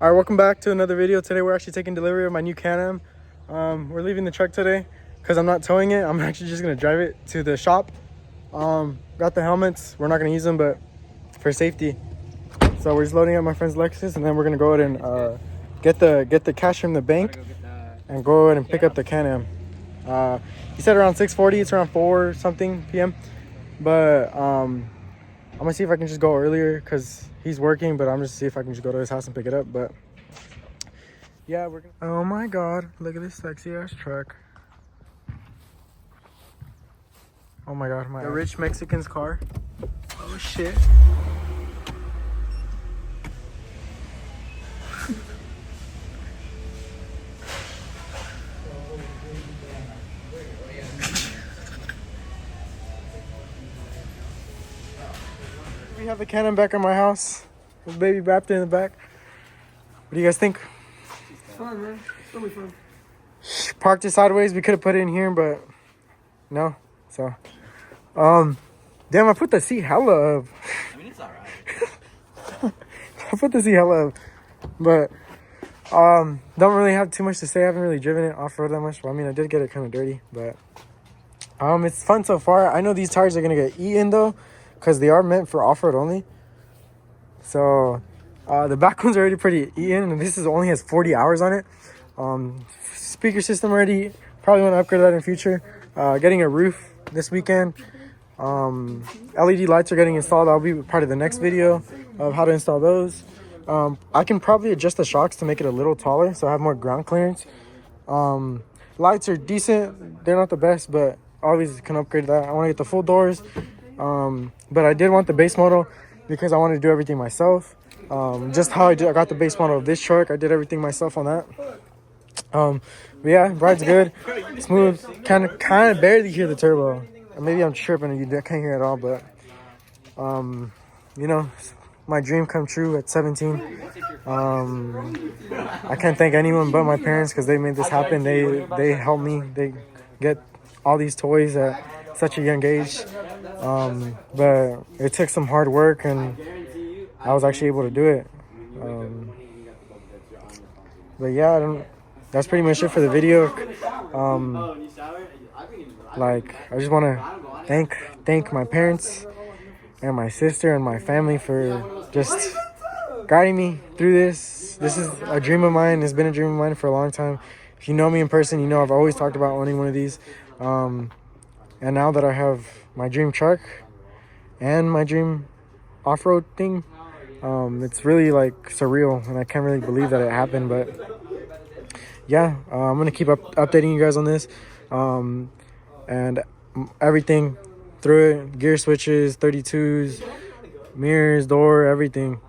All right, welcome back to another video. Today we're actually taking delivery of my new Can-Am. We're leaving the truck today because I'm not towing it. I'm actually just gonna drive it to the shop. Got the helmets. We're not gonna use them, but for safety. So we're just loading up my friend's Lexus, and then we're gonna go ahead and get the cash from the bank and go ahead and pick up the Can-Am. He said around 6:40. It's around 4 something p.m. But I'm gonna see if I can just go earlier because he's working, but I'm just see if I can just go to his house and pick it up. But yeah, we're gonna... Oh my god, look at this sexy ass truck. Oh my god, the rich Mexican's car. Oh shit. We have the Can-Am back at my house. With baby Baptist in the back. What do you guys think? It's fun, man. It's gonna be fun. Parked it sideways. We could have put it in here, but no. So, damn, I put the seat hella up. I mean, it's alright. I put the seat hella up, but don't really have too much to say. I haven't really driven it off-road that much. Well, I mean, I did get it kind of dirty, but it's fun so far. I know these tires are gonna get eaten though, because they are meant for off-road only. So the back one's already pretty eaten, and this is only has 40 hours on it. Speaker system already, probably want to upgrade that in the future. Getting a roof this weekend. LED lights are getting installed. I'll be part of the next video of how to install those. I can probably adjust the shocks to make it a little taller so I have more ground clearance. Lights are decent. They're not the best, but always can upgrade that. I want to get the full doors. But I did want the base model because I wanted to do everything myself. Just how I got the base model of this truck, I did everything myself on that. But yeah, ride's good, smooth. Kind of barely hear the turbo. Maybe I'm tripping and you can't hear it at all, but you know, my dream come true at 17. I can't thank anyone but my parents because they made this happen. They helped me. They get all these toys at such a young age. But it took some hard work, and I was actually able to do it. But yeah, that's pretty much it for the video. Like, I just want to thank my parents and my sister and my family for just guiding me through this. This is a dream of mine. It's been a dream of mine for a long time. If you know me in person, you know I've always talked about owning one of these. And now that I have my dream truck and my dream off-road thing, it's really like surreal, and I can't really believe that it happened. But yeah, I'm gonna keep updating you guys on this, and everything through it: gear switches, 32s, mirrors, door, everything.